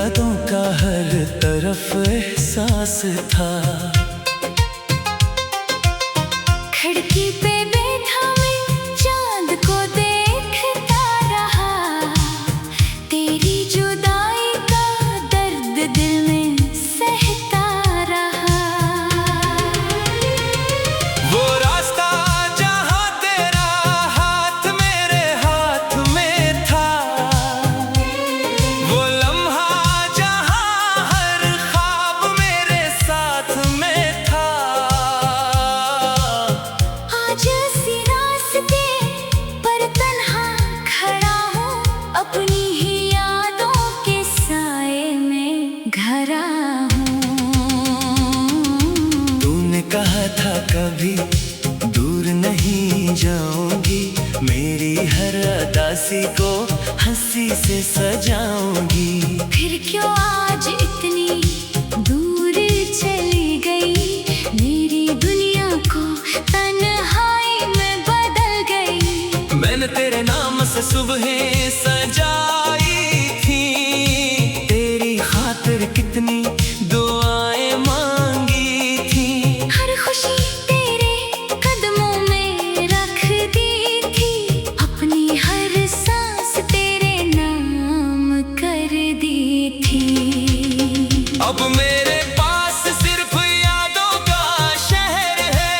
यादों का हर तरफ एहसास था। खिड़की पे बैठा मैं चांद को देखता रहा, तेरी जुदाई का दर्द दिल में सहता रहा। वो रास्ता जहाँ तेरा हाथ मेरे हाथ में था, वो लम्हा जहाँ हर ख्वाब मेरे साथ में था। आज इसी रास्ते पर तन्हा खड़ा हूँ, अपनी ही यादों के साए में घरा हूँ। तूने कहा था कभी दूर नहीं जाऊंगी, मेरी हर अदासी को हंसी से सजाऊंगी। फिर क्यों आज इतनी दूर चली गई, मेरी दुनिया को तन्हाई में बदल गई। मैंने तेरे नाम से सुबहें सजाई थी, तेरी खातिर कितनी दुआएं मांगी थी। हर खुशी तेरे कदमों में रख दी थी, अपनी हर सांस तेरे नाम कर दी थी। अब मेरे पास सिर्फ यादों का शहर है,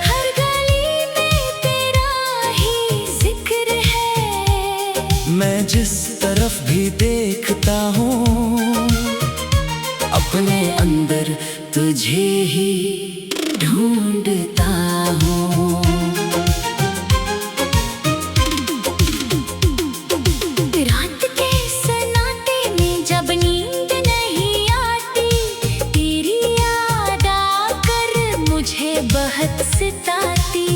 हर गली में तेरा ही जिक्र है। मैं जिस तरफ भी देखता हूँ, अपने अंदर तुझे ही ढूंढता हूँ। रात के सन्नाटे में जब नींद नहीं आती, तेरी याद आकर मुझे बहुत सताती।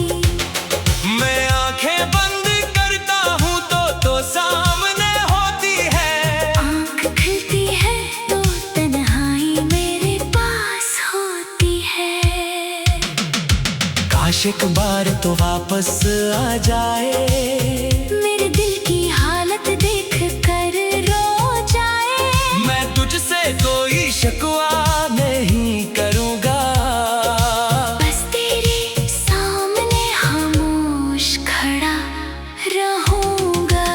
मैं आंखें बंद करता हूँ तो सामने होती है, आँख खुलती है तो तन्हाई मेरे पास होती है। काश एक बार तो वापस आ जाए, मेरे दिल की हालत देख कर रो जाए। मैं तुझसे कोई शिकवा नहीं करूँगा, बस तेरे सामने खामोश खड़ा रहूँगा।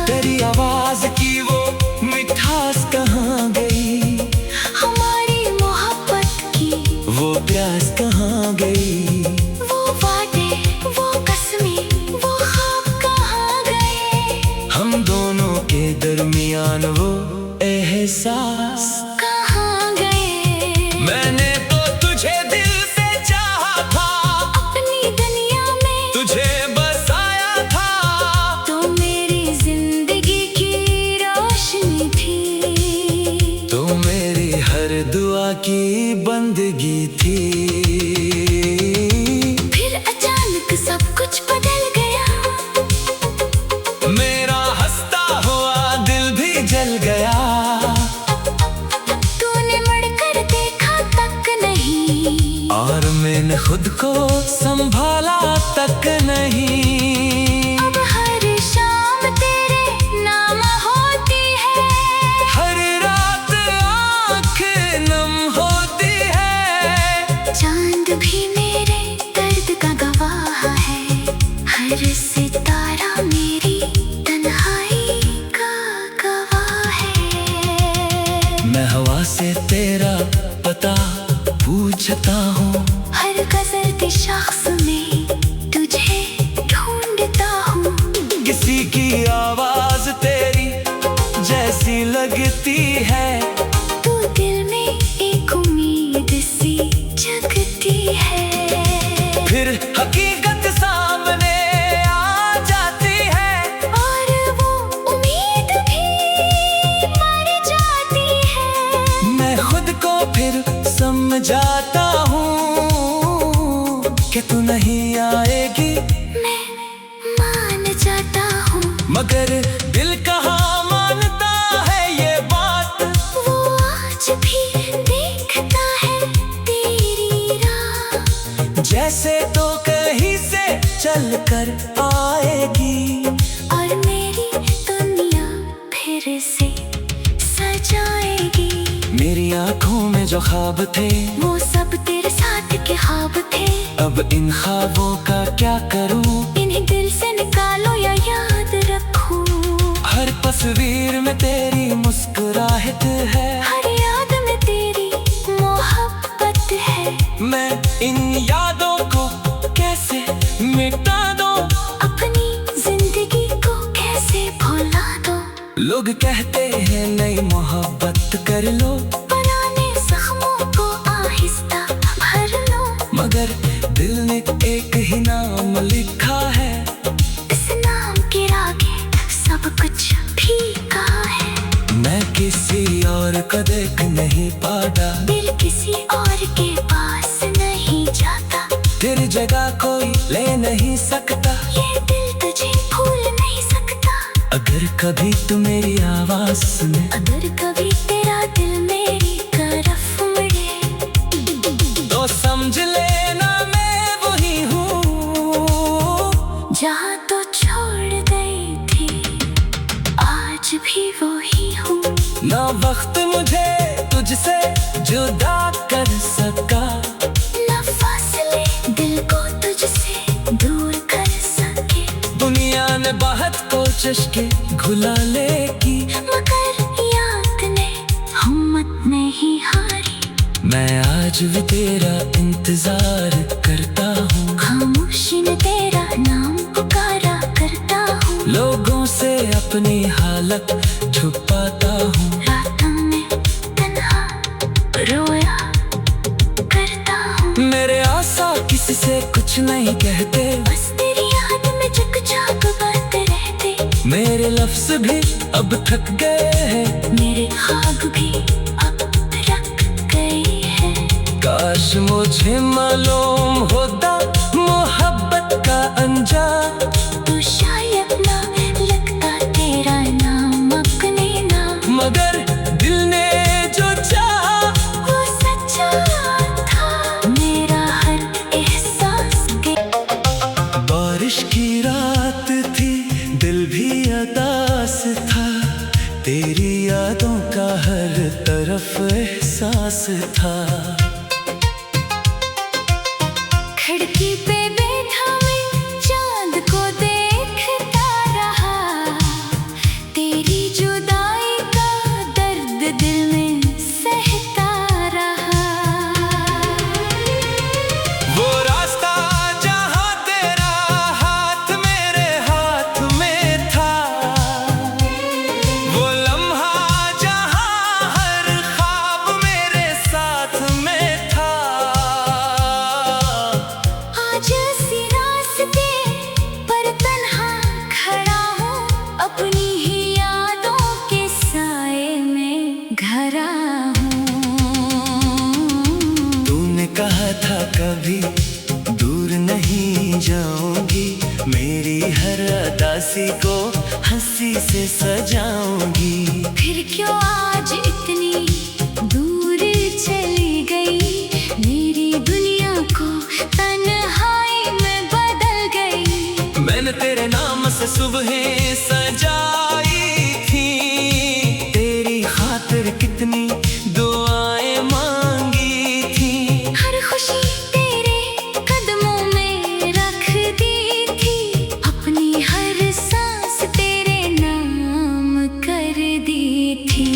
तेरी आवाज की वो मिठास कहाँ गई, हमारी मोहब्बत की वो प्यास कहाँ गई। वो वादे, वो कसमें, वो ख्वाब कहाँ गए, हम दोनों के दरमियान वो एहसास कहाँ गए। मैंने तो तुझे दिल से चाहा था, अपनी दुनिया में तुझे बसाया था। तो मेरी जिंदगी की रोशनी थी, तो मेरी हर दुआ की बंदगी थी। फिर अचानक सब कुछ बदल गया, मेरा हंसता हुआ दिल भी जल गया। तूने मुड़कर देखा तक नहीं, और मैंने खुद को संभाला तक नहीं। अब हर शाम तेरे नाम होती है, हर रात आँख नम होती है। चांद भी मेरे दर्द का गवाह है, हर सितारा मेरी तन्हाई का गवाह है। मैं हवा से तेरा पता पूछता हूँ, हर गुजरते शख्स में तुझे ढूंढता हूँ। किसी की आवाज तेरी जैसी लगती है, तू दिल में एक उम्मीद सी जगती है। फिर हकीकत सामने आ जाती है, और वो उम्मीद भी मर जाती है। मैं खुद को फिर समझाता हूँ कि तू नहीं आएगी। मैं मान जाता हूँ, मगर दिल कहाँ मानता है ये बात। वो आज भी देखता है तेरी राह, जैसे तो कहीं से चल कर आएगी, और मेरी दुनिया फिर से आंखों में जो ख्वाब थे वो सब तेरे साथ के ख्वाब थे। अब इन ख्वाबों का क्या करूं? इन्हें दिल से निकालो या याद रखूं। हर तस्वीर में तेरी मुस्कुराहट है, हर याद में तेरी मोहब्बत है। मैं इन यादों को कैसे मिटा दूं? अपनी जिंदगी को कैसे भुला दूं? लोग कहते हैं नई मोहब्बत कर लो, पुराने जख्मों को आहिस्ता भर लो। मगर दिल ने एक ही नाम लिखा है, इस नाम के आगे सब कुछ फीका है। मैं किसी और को देख नहीं पाता, दिल किसी और के पास नहीं जाता। तेरी जगह कोई ले नहीं सकता, ये दिल तुझे भूल नहीं सकता। अगर कभी तू मेरी आवाज सुने, अगर कभी तेरा दिल मेरी तरफ मुड़े, तो समझ लेना मैं वही हूँ जहाँ तो छोड़ गई थी आज भी वही हूँ। ना वक्त मुझे तुझसे जुदा कर सका, ना फासले दिल को तुझसे दूर कर सके। दुनिया ने बहुत कोशिश की घुलाने की, मगर याद ने हिम्मत नहीं हारी। मैं आज भी तेरा इंतजार करता हूँ, खामोशी में तेरा नाम पुकारा करता हूँ। लोगों से अपनी हालत छुपाता हूँ, रातों में तन्हा रोया करता हूँ। मेरे आशा किसी से कुछ नहीं कहते, बस तेरी याद में चकचाक बात रहते। मेरे लफ्ज भी अब थक गए हैं, मेरे ख्वाब भी अब रख गए हैं। काश मुझे मालूम होता मोहब्बत का अंजाम, तू शायद ना लगता तेरा नाम अपने नाम। मगर दिल ने जो चाहा वो सच्चा था, मेरा हर एहसास के। बारिश की रात थी, दिल भी उदास था, तेरी यादों का हर तरफ एहसास था। खिड़की पे बैठा मैं चांद को देखता रहा, तेरी जुदाई का दर्द दिल में सहता रहा। वो रास्ता जहाँ तेरा हाथ मेरे हाथ में था, वो लम्हा जहाँ हर ख्वाब मेरे साथ में था। आज इसी रास्ते पर तन्हा खड़ा हूँ, अपनी ही यादों के साए में घरा हूँ। तूने कहा था कभी दूर नहीं जाऊंगी, मेरी हर उदासी को हंसी से सजाऊंगी। फिर क्यों आज इतनी दूर चली गई, मेरी दुनिया को तन्हाई में बदल गई। मैंने तेरे नाम से सुबहें सजाई थी, तेरी खातिर कितनी दुआएं मांगी थी। हर खुशी तेरे कदमों में रख दी थी, अपनी हर सांस तेरे नाम कर दी थी।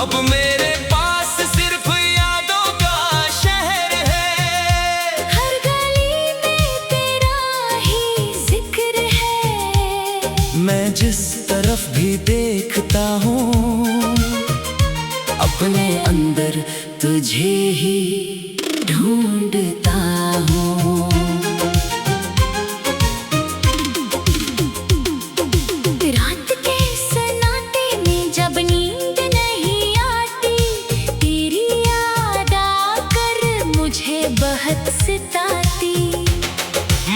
अब मेरे पास सिर्फ यादों का शहर है, हर गली में तेरा ही जिक्र है। मैं जिस तरफ भी देखता हूँ, अपने अंदर तुझे ही ढूंढता हूँ। रात के सन्नाटे में जब नींद नहीं आती, तेरी याद आकर मुझे बहुत सताती।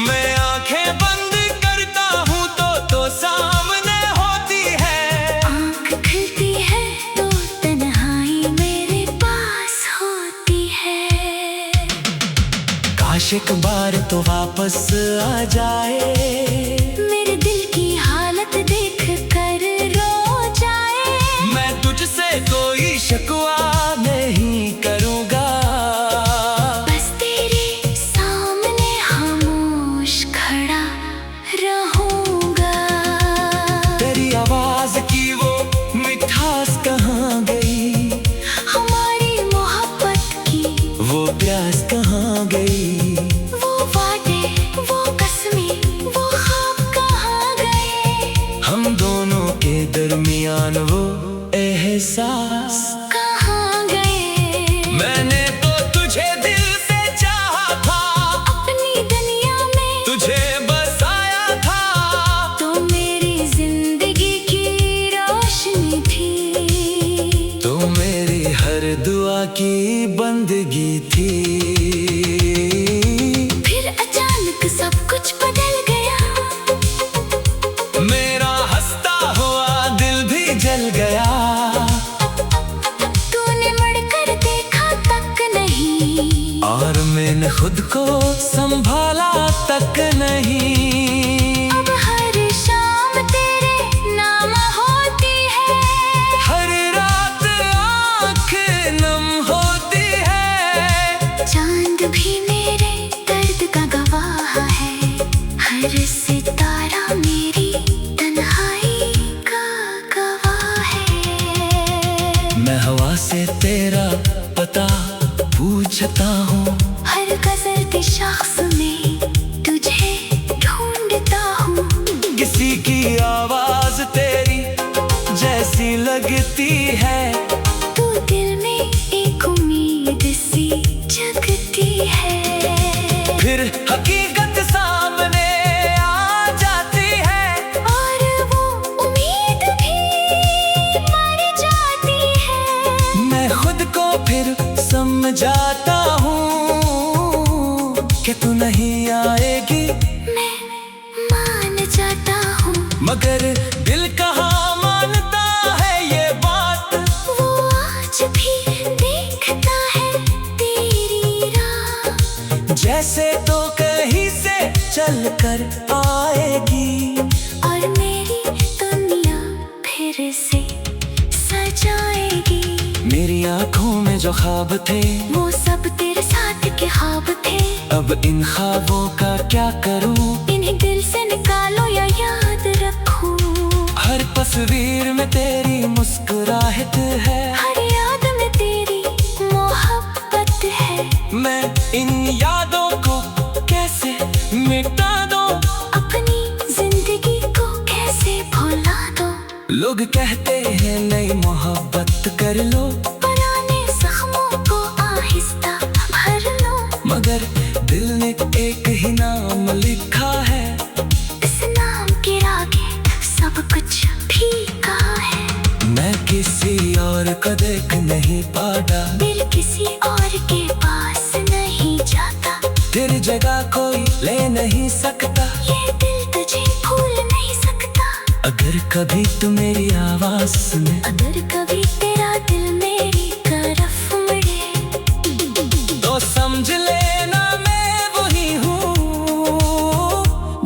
मैं आंखें बंद करता हूँ तो सामने होती है, आँख खुलती है तो तन्हाई मेरे पास होती है। काश एक बार तो वापस आ जाए, मेरे दिल की हालत देख कर रो जाए। मैं तुझसे कोई शिकवा दुआ की बंदगी थी। फिर अचानक सब कुछ बदल गया, मेरा हंसता हुआ दिल भी जल गया। तूने मुड़कर देखा तक नहीं, और मैंने खुद को संभाला तक नहीं। अब हर शाम तेरे नाम होती है, हर रात आँख नम होती है। चांद भी मेरे दर्द का गवाह है, हर सितारा मेरी तन्हाई का गवाह है। मैं हवा से तेरा पता पूछता हूँ, हर गजल के शख्स में तुझे ढूंढता हूँ। किसी की आवाज तेरी जैसी लगती है, तू दिल में एक उम्मीद सी जगती है। फिर हकीकत सामने आ जाती है, और वो उम्मीद भी मर जाती है। मैं खुद को फिर समझाता हूँ कि तू नहीं आएगी। मैं मान जाता हूँ, मगर दिल कहाँ मानता है ये बात। वो आज भी देखता है तेरी राह, जैसे तो कहीं से चल कर आएगी, और मेरी दुनिया फिर से सजाएगी। मेरी आंखों में जो ख्वाब थे, वो सब तेरे साथ के ख्वाब थे। अब इन ख्वाबों का क्या करूं? इन्हें दिल से निकालो या याद रखूं। हर तस्वीर में तेरी मुस्कुराहट है, हर याद में तेरी मोहब्बत है। मैं इन यादों को कैसे मिटा दूं? अपनी जिंदगी को कैसे भुला दो? लोग कहते हैं नई मोहब्बत कर लो, पुराने जख्मों को आहिस्ता भर लो। मगर दिल ने एक ही नाम लिखा है, इस नाम के आगे सब कुछ फीका है। मैं किसी और को देख नहीं पाता, दिल किसी और के पास नहीं जाता। तेरी जगह कोई ले नहीं सकता, ये दिल तुझे भूल नहीं सकता। अगर कभी तू मेरी आवाज सुने, अगर कभी तेरा दिल मेरी तरफ मुड़े, तो समझ लेना मैं वही हूँ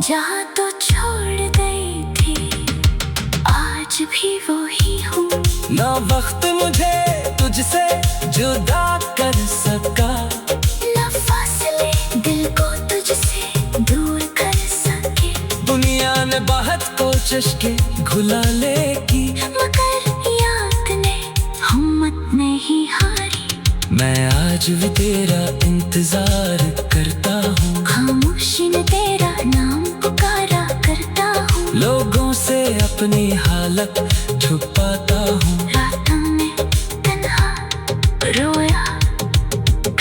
जहाँ तो छोड़ गई थी, आज भी वही हूँ। ना वक्त मुझे तुझसे जुदा कर सका, ना फासले दिल को तुझसे दूर कर सके। दुनिया ने बहुत कोशिश की घुलाने की, मगर याद ने हिम्मत नहीं हारी। मैं आज भी तेरा इंतजार करता हूँ, खामोशी में तेरा नाम पुकारा करता हूँ। लोगों से अपनी हालत छुपाता हूँ, रातों में तन्हा रोया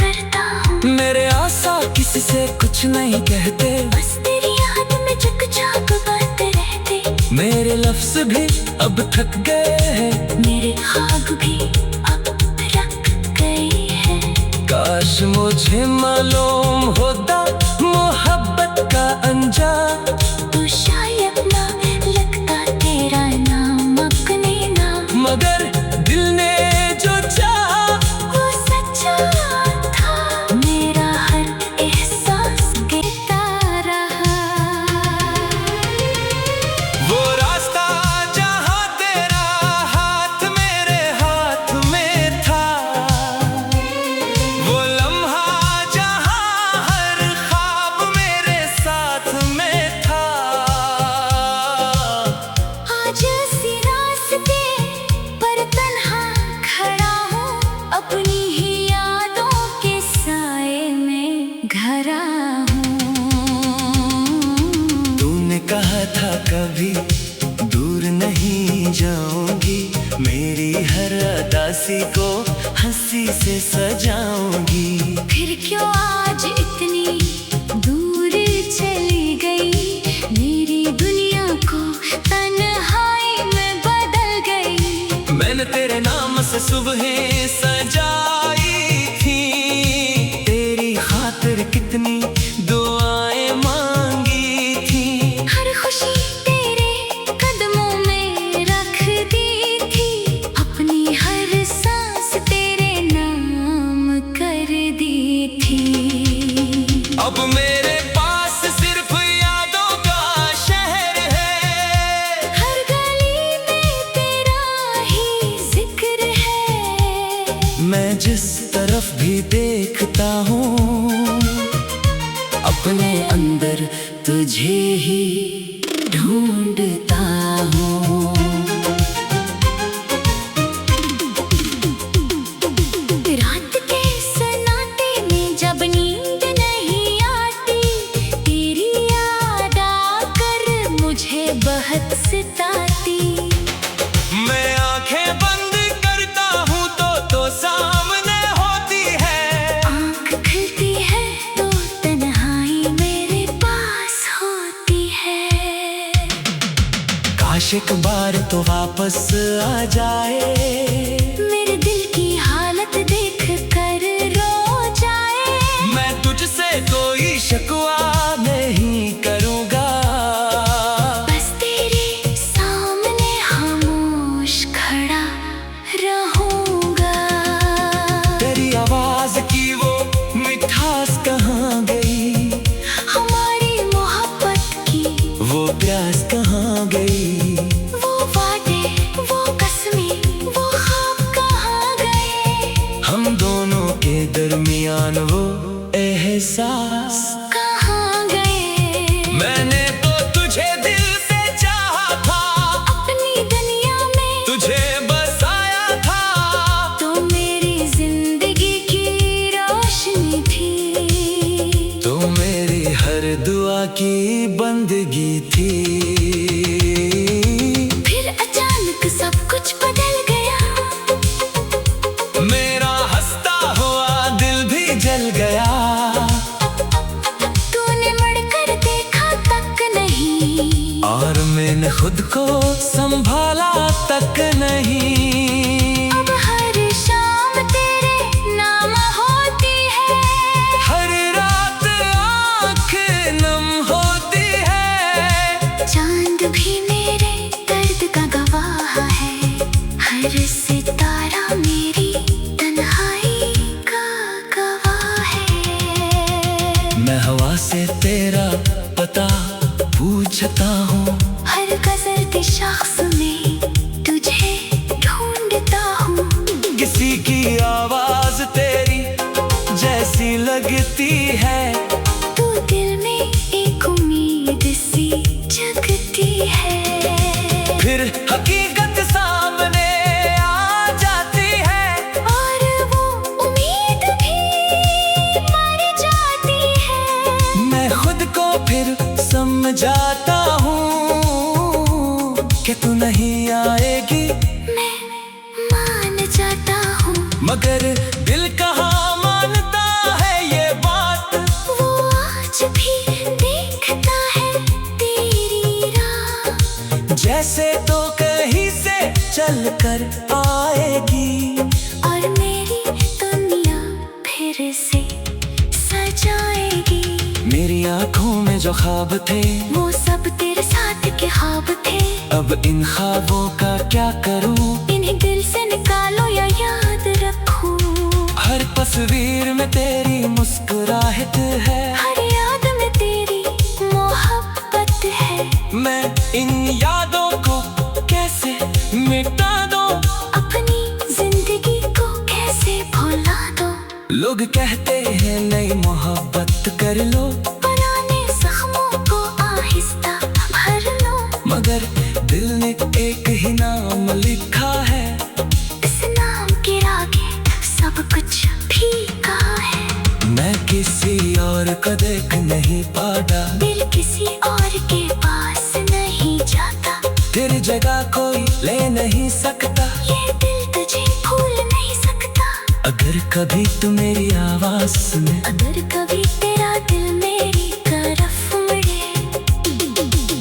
करता हूँ। मेरे आशा किसी से कुछ नहीं कहते, बस तेरी याद में चकचाक बात रहते। मेरे लफ्ज भी अब थक गए हैं, मेरे ख्वाब भी अब रख गए हैं। काश मुझे मालूम होता मोहब्बत का अंजाम, तू शायद ना लगता तेरा नाम अपने नाम। मगर दिल ने जो चाहा वो सच्चा था, मेरा हर एहसास कहता रहा। वो रास्ता जहाँ तेरा हाथ मेरे हाथ में था, वो लम्हा जहाँ हर ख्वाब मेरे साथ में था। आज इसी रास्ते पर तन्हा खड़ा हूँ, अपनी ही यादों के साए में घरा हूँ। तूने कहा था कभी दूर नहीं जाऊंगी, मेरी हर अदासी को हंसी से सजाऊंगी। फिर क्यों आज इतनी दूर चली गई, मेरी दुनिया को तन्हाई में बदल गई। मैंने तेरे नाम से सुबह सजा अब मेरे पास सिर्फ यादों का शहर है। हर गली में तेरा ही जिक्र है। मैं जिस तरफ भी देखता हूँ अपने अंदर तुझे ही ढूंढता हूँ। रात के सन्नाटे में जब नींद नहीं आती, तेरी याद आकर मुझे बहुत सताती। मैं आंखें बंद करता हूँ तो सामने होती है। आँख खुलती है तो तन्हाई मेरे पास होती है। काश एक बार तो वापस आ जाए, मेरे दिल की हालत देख कर रो जाए। मैं तुझसे कोई शिकवा नहीं करूँगा। बस तेरे सामने खामोश खड़ा रहूँगा। तेरी आवाज की वो मिठास कहाँ गई, हमारी मोहब्बत की वो प्यास कहाँ गई। वो वादे, वो कसमें, वो ख्वाब कहाँ गए। हम दोनों के दरमियान वो एहसास कहाँ गए। मैंने तो तुझे दिल से चाहा था, अपनी दुनिया में तुझे बसाया था। तो मेरी जिंदगी की रोशनी थी। तो मेरी हर दुआ की बंदगी थी। फिर अचानक सब कुछ बदल गया। मेरा हंसता हुआ दिल भी जल गया। तूने मुड़कर देखा तक नहीं, और मैंने खुद को संभाला तक नहीं। अब हर शाम तेरे नाम होती है। हर रात आँख नम होती है। चांद भी मेरे दर्द का गवाह है। हर सितारा मेरी तन्हाई का गवाह है। मैं हवा से तेरा पता पूछता हूँ, हर गजल के शख्स में तुझे ढूंढता हूँ। किसी की आवाज तेरी जैसी लगती है। तू दिल में एक उम्मीद सी जगती है। फिर हकीकत सामने आ जाती है, और वो उम्मीद भी मर जाती है। मैं खुद को फिर समझाता हूँ कि तू नहीं आएगी। मैं मान जाता हूँ, मगर दिल कहाँ मानता है ये बात। वो आज भी देखता है तेरी राह। जैसे तो कहीं से चल कर आएगी, और मेरी दुनिया फिर से सजाएगी। मेरी आंखों में जो ख्वाब थे वो सब तेरे साथ के ख्वाब थे। अब इन ख्वाबों का क्या करूं। इन्हें दिल से निकालो या याद रखूं। हर तस्वीर में तेरी मुस्कुराहट है, हर याद में तेरी मोहब्बत है। मैं इन यादों को कैसे मिटा दूं। अपनी जिंदगी को कैसे भुला दो। लोग कहते हैं नई मोहब्बत कर लो, पुराने जख्मों को आहिस्ता भर लो। मगर दिल ने एक ही नाम लिखा है। इस नाम के आगे सब कुछ फीका है। मैं किसी और को देख नहीं पाता, दिल किसी और के पास नहीं जाता। तेरी जगह कोई ले नहीं सकता। ये दिल तुझे भूल नहीं सकता। अगर कभी तू मेरी आवाज सुने, अगर कभी तेरा दिल मेरी तरफ मुड़े,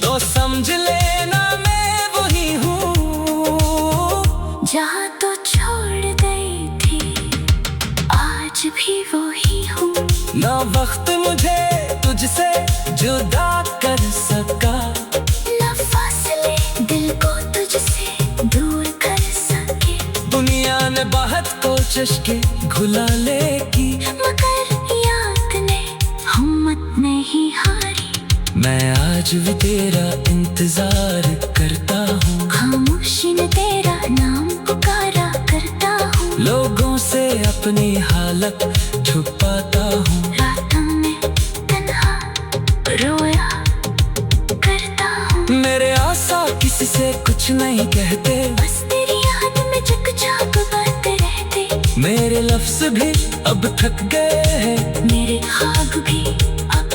तो समझ लेना मैं वही हूँ जहाँ तो छोड़ गई थी, आज भी वही हूँ। ना वक्त मुझे तुझसे जुदा कर सका, ना फासले दिल को तुझसे दूर कर सके। दुनिया ने बहुत कोशिश की घुला ले की, मगर याद ने हिम्मत नहीं हारी। मैं आज भी तेरा इंतजार करता हूँ, खामोशी में तेरा नाम पुकारा करता हूँ। लोगों से अपनी हालत छुपाता हूँ, रातों में तन्हा रोया करता हूँ। मेरे आसा किसी से कुछ नहीं कहते, बस तेरी याद में चुपचाप बात रहते। मेरे लफ्ज भी अब थक गए हैं, मेरे ख्वाब भी अब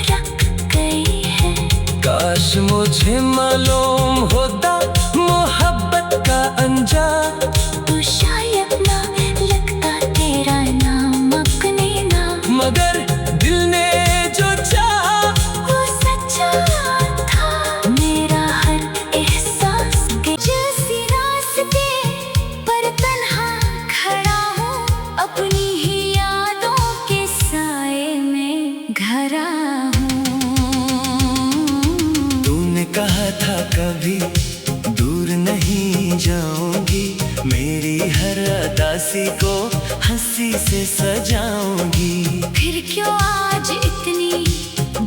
रख गए हैं। काश मुझे मालूम होता मोहब्बत का अंजाम, तो शायद ना लगता तेरा नाम अपने नाम। मगर दिल ने जो चाहा वो सच्चा था, मेरा हर एहसास के जैसी रास्ते पर तन्हा खड़ा हूँ। अपनी ही यादों के साए में घरा हूँ। तूने कहा था कभी दूर नहीं जाऊंगी, मेरी हर अदासी को हंसी से सजाऊंगी। फिर क्यों आज इतनी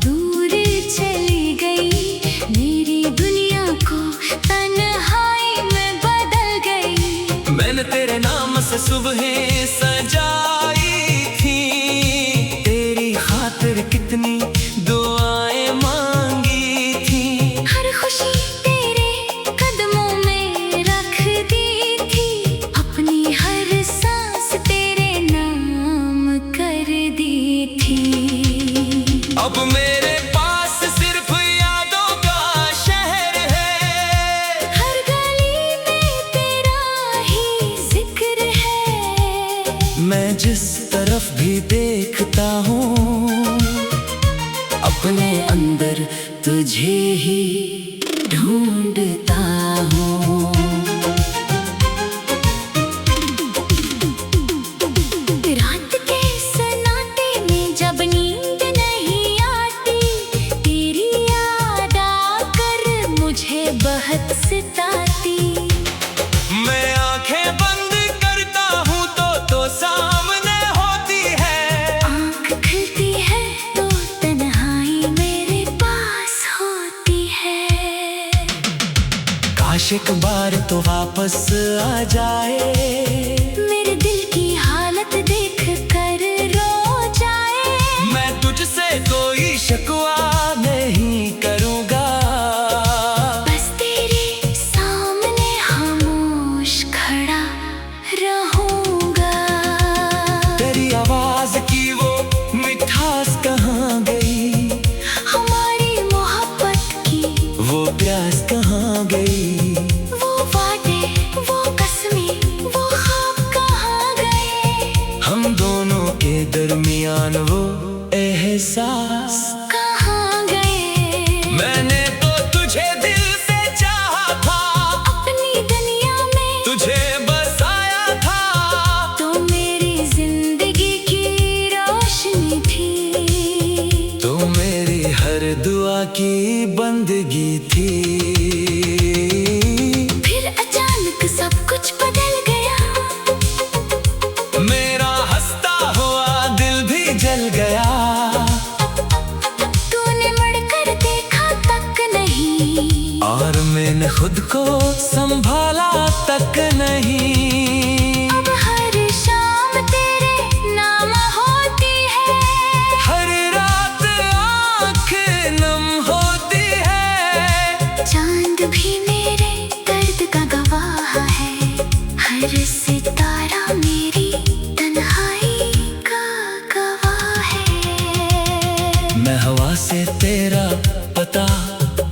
दूर चली गई, मेरी दुनिया को तन्हाई में बदल गई। मैंने तेरे नाम से सुबहें सजाई थी, तेरी खातिर कितनी दुआएं मांगी थी। हर खुशी तेरे कदमों में रख दी थी, अपनी हर सांस तेरे नाम कर दी थी। अब मेरे पास सिर्फ यादों का शहर है, हर गली में तेरा ही जिक्र है। मैं जिस तरफ भी देखता हूँ अपने अंदर तुझे ही ढूंढता हूँ। रात के सन्नाटे में जब नींद नहीं आती, तेरी याद आकर मुझे बहुत सताती। मैं आंखें बंद करता हूँ तो सामने होती है, आँख खुलती है तो तन्हाई मेरे पास होती है। काश एक बार तो वापस आ जाए, मेरे दिल की हालत देख कर रो जाए। मैं तुझसे कोई शिकवा नहीं करूँगा, बस तेरे सामने खामोश खड़ा रहूँगा। तेरी आवाज की वो मिठास कहाँ गई, हमारी मोहब्बत की वो प्यास कहाँ गई। वो वादे, वो कसमें, वो ख्वाब कहाँ गए। हम दोनों के दरमियान वो एहसास कहाँ गए। मैंने तो तुझे दिल से चाहा था, अपनी दुनिया में तुझे बसाया था, तो मेरी जिंदगी की रोशनी थी। तो मेरी हर दुआ की बंदगी थी। फिर अचानक सब कुछ बदल गया, मेरा हंसता हुआ दिल भी जल गया, तूने मुड़कर देखा तक नहीं, और मैंने खुद को संभाला तक नहीं। अब हर शाम तेरे नाम होती है, हर रात आँख नम होती है, चांद भी मेरे दर्द का गवाह है। हर सितारा मेरी तन्हाई का गवाह है। मैं हवा से तेरा पता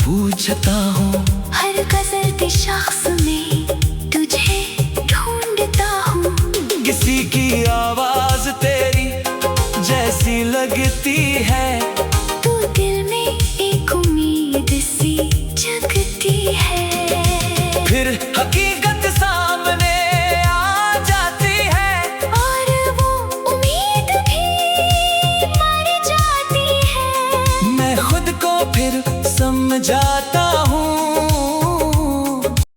पूछता हूँ, हर गजल के शख्स में तुझे ढूंढता हूँ। किसी की आवाज तेरी जैसी लगती है, तू दिल में एक उम्मीद सी जगती है। फिर हकीकत सामने आ जाती है, और वो उम्मीद भी मर जाती है। मैं खुद को फिर समझाता